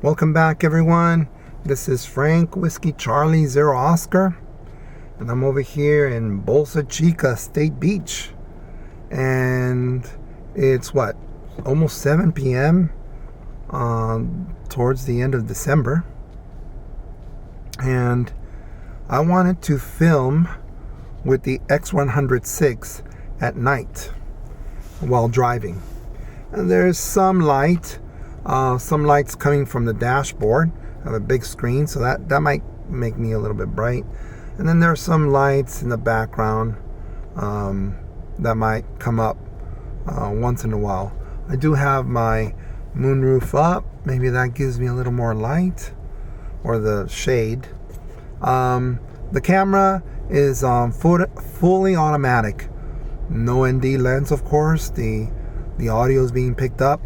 Welcome back, everyone. This is Frank Whiskey Charlie 0 Oscar, and I'm over here in Bolsa Chica State Beach, and it's what, almost 7 p.m. Towards the end of December, and I wanted to film with the X100VI at night while driving. And there's some lights coming from the dashboard. I have a big screen, so that might make me a little bit bright. And then there's some lights in the background that might come up once in a while. I do have my moonroof up. Maybe that gives me a little more light, or the shade. The camera is fully automatic. No ND lens, of course. The audio is being picked up.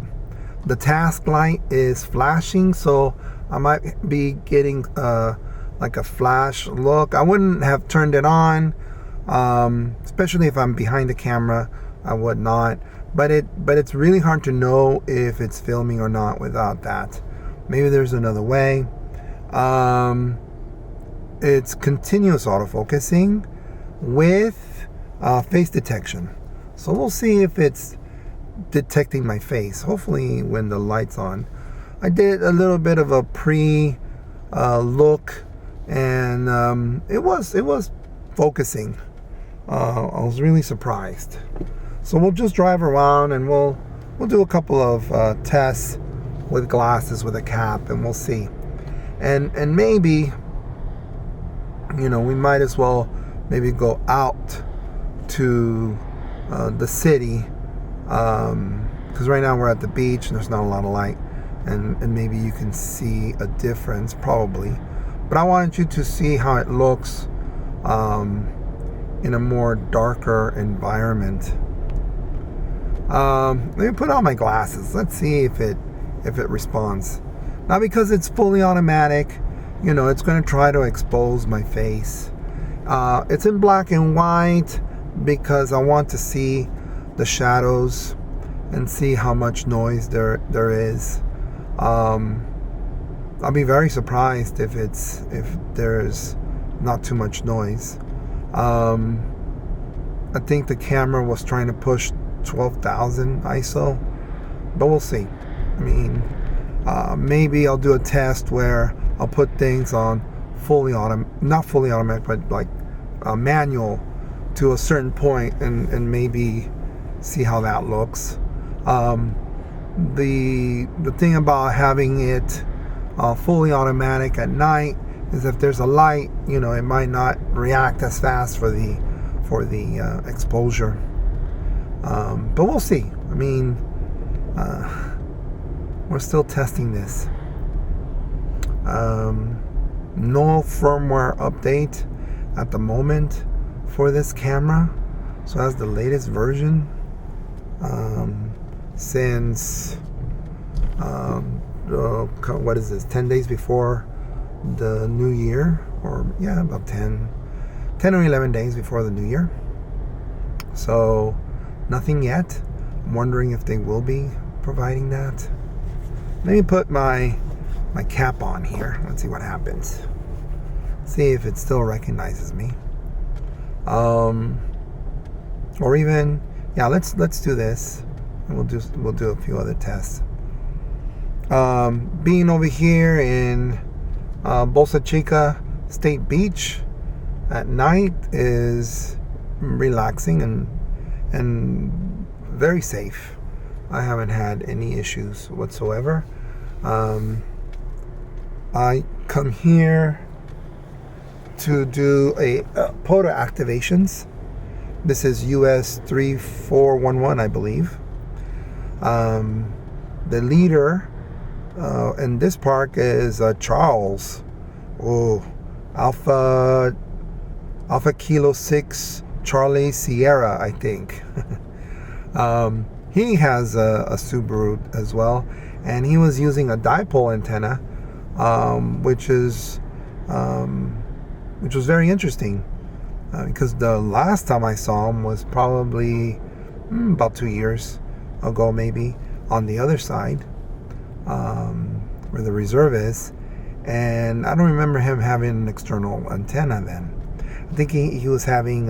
The task light is flashing, so I might be getting like a flash look. I wouldn't have turned it on, especially if I'm behind the camera. I would not. But it's really hard to know if it's filming or not without that. Maybe there's another way. It's continuous autofocusing with face detection. So we'll see if it's detecting my face. Hopefully when the light's on. I did a little bit of a look, and it was focusing. I was really surprised. So we'll just drive around, and we'll do a couple of tests with glasses with a cap, and we'll see. And maybe, we might as well maybe go out to the city, because right now we're at the beach and there's not a lot of light, and maybe you can see a difference, probably. But I wanted you to see how it looks in a more darker environment. Let me put on my glasses. Let's see if it responds. Now, because it's fully automatic, it's going to try to expose my face. It's in black and white because I want to see the shadows and see how much noise there is. I'll be very surprised if there's not too much noise. I think the camera was trying to push 12,000 ISO, but we'll see. I mean, maybe I'll do a test where I'll put things on not fully automatic, but like manual to a certain point, and maybe see how that looks. The thing about having it fully automatic at night is if there's a light, it might not react as fast for the exposure. But we'll see. I mean, we're still testing this. No firmware update at the moment for this camera. So that's the latest version since what is this, 10 days before the new year, or about 10 or 11 days before the new year. So nothing yet. I'm wondering if they will be providing that. Let me put my cap on here. Let's see what happens. See if it still recognizes me. Or even, let's do this, and we'll do a few other tests. Being over here in Bolsa Chica State Beach at night is relaxing and very safe. I haven't had any issues whatsoever. I come here to do a photo activations. This is US 3411, I believe. The leader in this park is Charles. Alpha Kilo 6 Charlie Sierra, I think. He has a Subaru as well, and he was using a dipole antenna, which was very interesting, because the last time I saw him was probably about 2 years ago, maybe, on the other side. where the reserve is, and I don't remember him having an external antenna then. I think he was having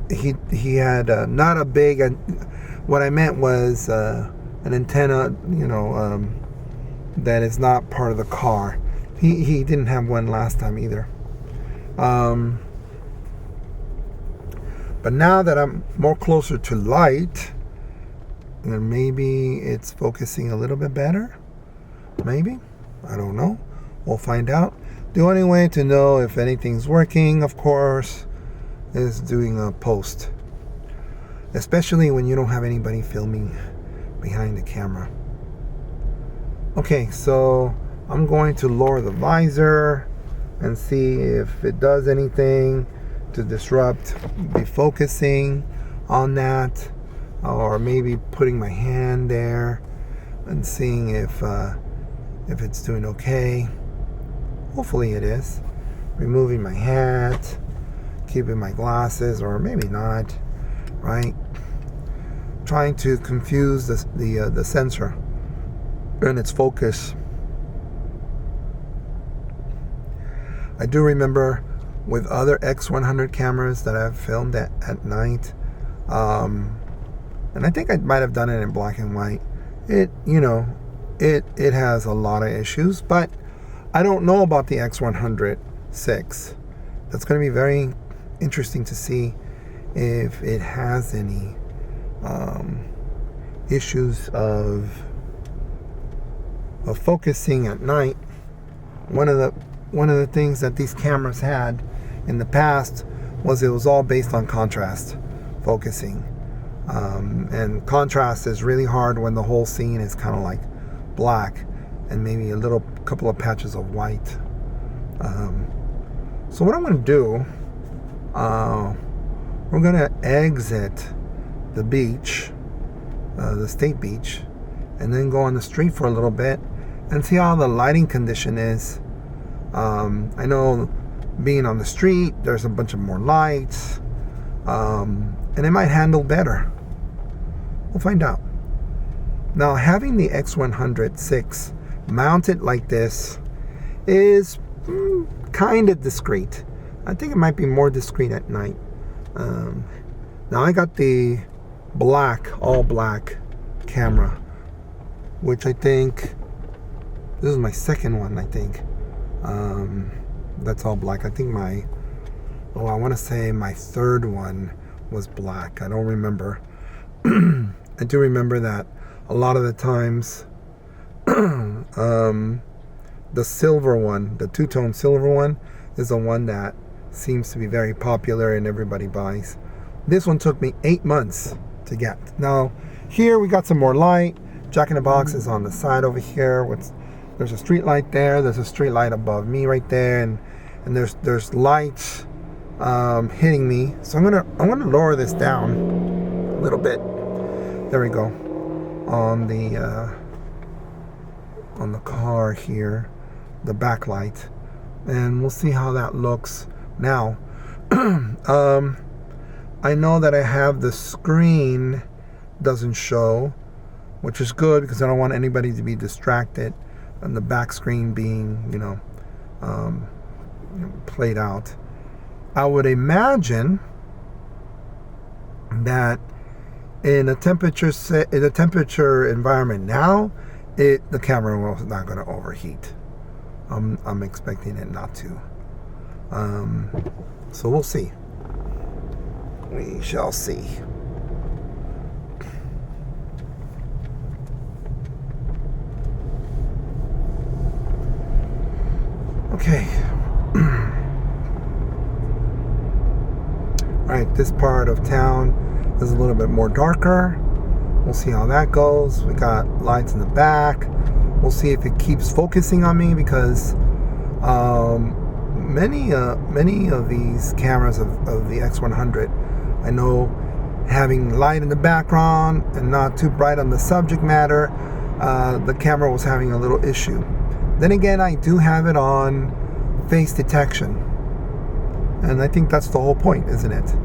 he had not a big. What I meant was an antenna, that is not part of the car. He didn't have one last time either. But now that I'm more closer to light, then maybe it's focusing a little bit better. Maybe. I don't know. We'll find out. The only way to know if anything's working, of course, is doing a post. Especially when you don't have anybody filming behind the camera. Okay, so I'm going to lower the visor and see if it does anything to disrupt the focusing on that, or maybe putting my hand there and seeing if it's doing okay. Hopefully it is. Removing my hat, keeping my glasses, or maybe not, right? Trying to confuse the sensor and its focus. I do remember with other X100 cameras that I've filmed at night, and I think I might have done it in black and white. It has a lot of issues, but I don't know about the X100 VI. That's going to be very interesting to see if it has any issues of focusing at night. One of the things that these cameras had in the past was it was all based on contrast focusing, and contrast is really hard when the whole scene is kind of like black and maybe a couple of patches of white. So what I'm going to do, we're going to exit the beach, the state beach, and then go on the street for a little bit and see how the lighting condition is. I know being on the street, there's a bunch of more lights, and it might handle better. We'll find out. Now, having the X100 VI mounted like this is kind of discreet. I think it might be more discreet at night. Now I got the all black camera, which I think this is my second one. I think that's all black. I think I want to say my third one was black. I don't remember. I do remember that a lot of the times the silver one, the two-tone silver one, is the one that seems to be very popular and everybody buys. This one took me 8 months to get. Now here we got some more light. Jack in the Box is on the side over here. There's a street light there. There's a street light above me right there, and there's lights hitting me. So I'm gonna lower this down a little bit. There we go. On the car here, the backlight, and we'll see how that looks now. I know that I have the screen doesn't show, which is good because I don't want anybody to be distracted, and the back screen being played out. I would imagine that in a temperature environment now, the camera is not going to overheat. I'm expecting it not to. So we'll see. We shall see. Okay. Alright, this part of town is a little bit more darker. We'll see how that goes. We got lights in the back. We'll see if it keeps focusing on me, because many of these cameras of the X100, I know, having light in the background and not too bright on the subject matter, the camera was having a little issue. Then again, I do have it on face detection, and I think that's the whole point, isn't it?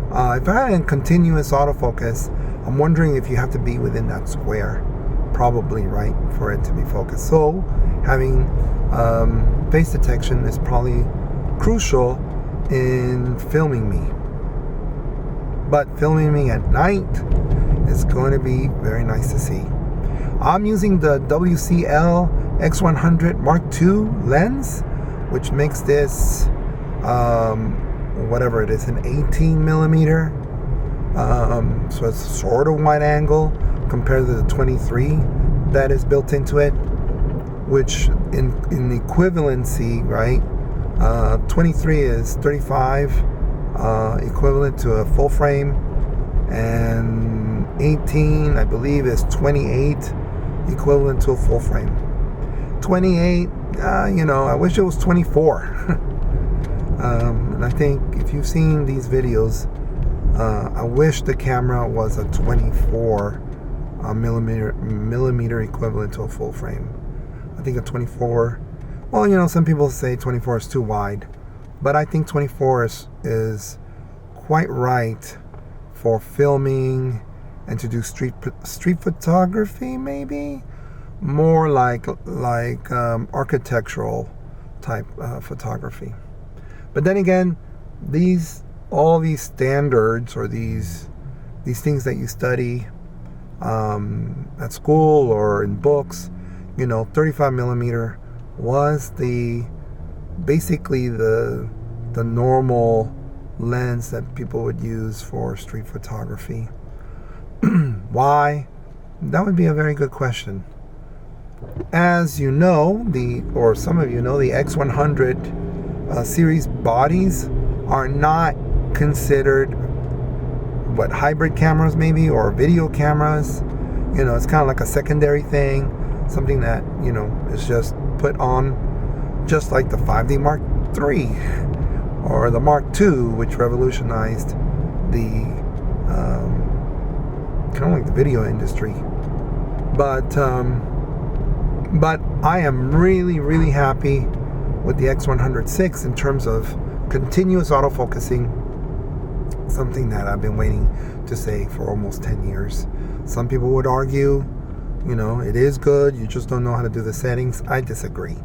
If I had a continuous autofocus, I'm wondering if you have to be within that square probably, right, for it to be focused. So having face detection is probably crucial in filming me. But filming me at night is going to be very nice to see. I'm using the WCL-X100 II lens, which makes this whatever it is, an 18 millimeter. So it's sort of wide angle compared to the 23 that is built into it, which in equivalency, right, 23 is 35 equivalent to a full frame, and 18 I believe is 28 equivalent to a full frame. 28, I wish it was 24. And I think if you've seen these videos, I wish the camera was a 24 millimeter equivalent to a full frame. I think a 24, well, some people say 24 is too wide, but I think 24 is quite right for filming and to do street photography, maybe more like architectural type photography. But then again, all these standards, or these things that you study at school or in books, 35 millimeter was basically the normal lens that people would use for street photography. Why? That would be a very good question. As you know, or some of you know, the X100 series bodies are not considered hybrid cameras, maybe, or video cameras. It's kind of like a secondary thing, something that is just put on, just like the 5D Mark III or the Mark II, which revolutionized the kind of like the video industry. But I am really, really happy with the X100 VI in terms of continuous autofocusing, something that I've been waiting to say for almost 10 years. Some people would argue, it is good, you just don't know how to do the settings. I disagree.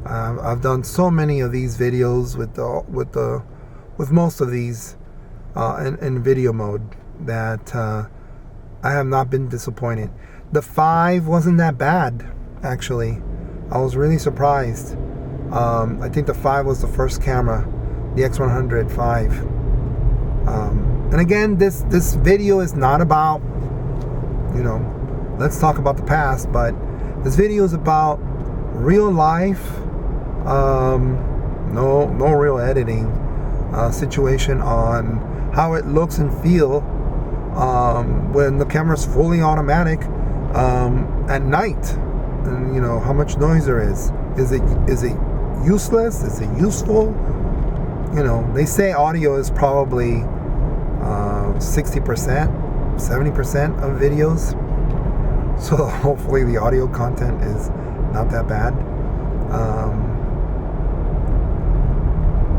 I've done so many of these videos with most of these in video mode that I have not been disappointed. The 5 wasn't that bad, actually. I was really surprised. I think the 5 was the first camera, the X100VI. And again, this video is not about, let's talk about the past, but this video is about real life, no real editing situation on how it looks and feel when the camera's fully automatic at night, and how much noise there is. Is it useless? Is it useful? They say audio is probably 60%, 70% of videos. So hopefully the audio content is not that bad.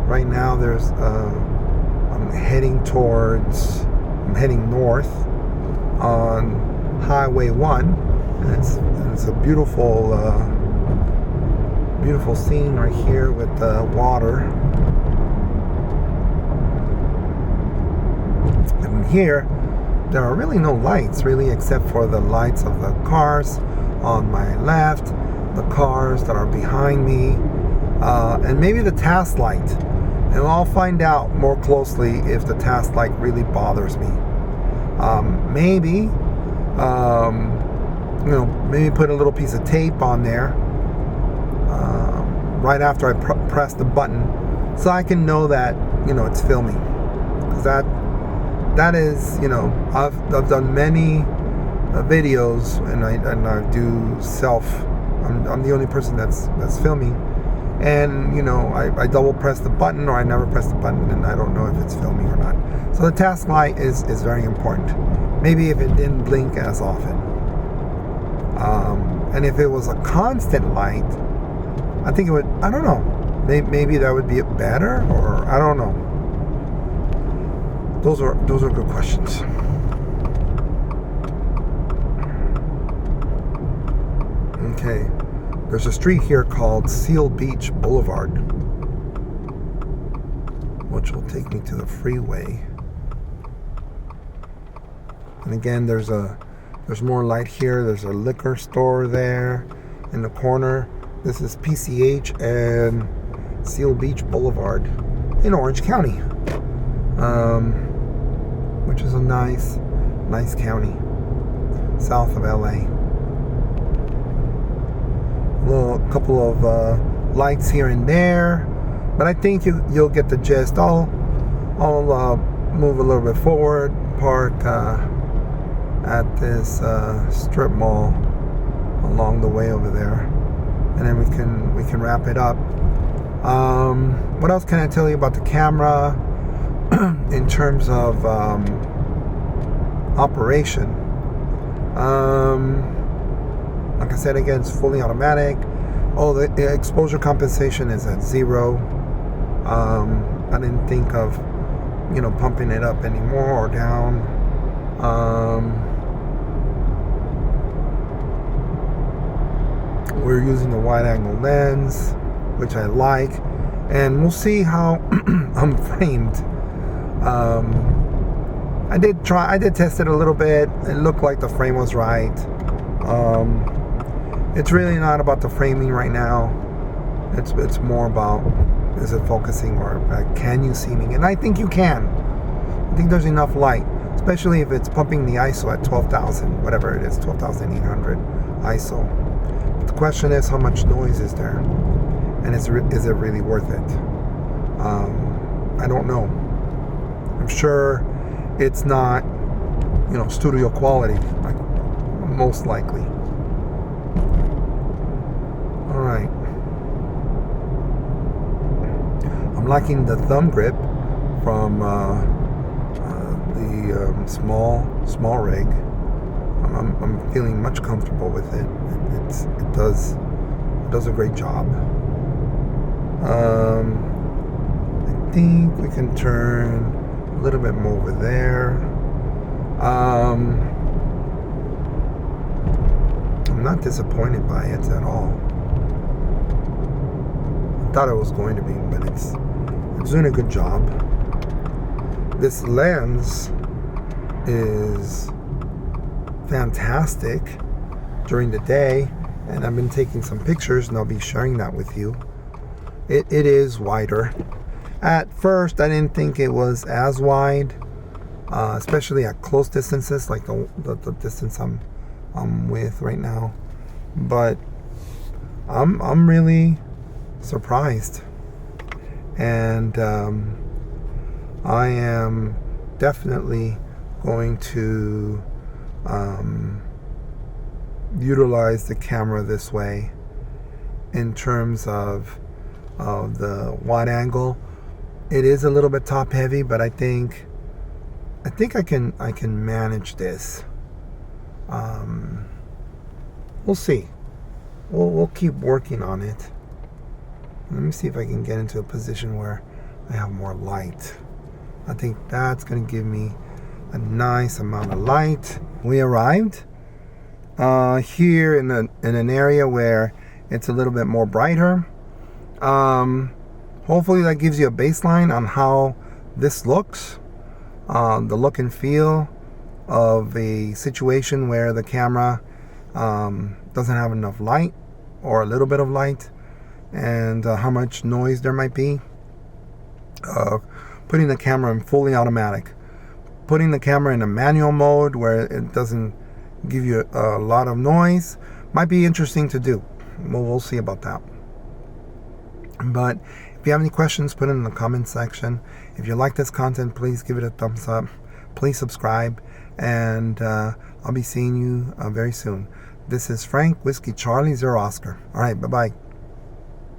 Right now I'm heading north on Highway 1, and it's a beautiful scene right here with the water. And here there are really no lights, really, except for the lights of the cars on my left, the cars that are behind me, and maybe the task light. And I'll find out more closely if the task light really bothers me. Maybe put a little piece of tape on there right after I press the button, so I can know that it's filming. Because that is, I've done many videos, and I do self. I'm the only person that's filming, and I double press the button, or I never press the button, and I don't know if it's filming or not. So the task light is very important. Maybe if it didn't blink as often, and if it was a constant light, I think it would. I don't know. Maybe that would be better, or I don't know. Those are good questions. Okay, there's a street here called Seal Beach Boulevard, which will take me to the freeway. And again, there's more light here. There's a liquor store there in the corner. This is PCH and Seal Beach Boulevard in Orange County, which is a nice county south of LA. A couple of lights here and there, but I think you'll get the gist. I'll move a little bit forward, park at this strip mall along the way over there, and then we can wrap it up. What else can I tell you about the camera in terms of operation? Like I said, again, it's fully automatic. Oh, the exposure compensation is at 0. I didn't think of, pumping it up anymore or down. We're using the wide-angle lens, which I like, and we'll see how I'm framed. I did test it a little bit. It looked like the frame was right. It's really not about the framing right now. It's more about, is it focusing, or can you see me? And I think you can. I think there's enough light, especially if it's pumping the ISO at 12,000, whatever it is, 12,800 ISO. But the question is, how much noise is there? And is it really worth it? I don't know. I'm sure it's not, studio quality, like, most likely. All right. I'm liking the thumb grip from the small rig. I'm feeling much comfortable with it. It does a great job. I think we can turn a little bit more over there. I'm not disappointed by it at all. I thought it was going to be, but it's doing a good job. This lens is fantastic during the day, and I've been taking some pictures, and I'll be sharing that with you. It is wider. At first, I didn't think it was as wide, especially at close distances, like the distance I'm with right now. But I'm really surprised, and I am definitely going to utilize the camera this way in terms of the wide angle. It is a little bit top heavy, but I think I can manage this. We'll see. We'll keep working on it. Let me see if I can get into a position where I have more light. I think that's going to give me a nice amount of light. We arrived here in an area where it's a little bit more brighter. Hopefully that gives you a baseline on how this looks. The look and feel of a situation where the camera doesn't have enough light, or a little bit of light, and how much noise there might be. Putting the camera in fully automatic, putting the camera in a manual mode where it doesn't give you a lot of noise might be interesting to do. We'll see about that. But if you have any questions, put it in the comment section. If you like this content, please give it a thumbs up. Please subscribe, and I'll be seeing you very soon. This is Frank, Whiskey Charlie, 0 Oscar. All right, bye-bye.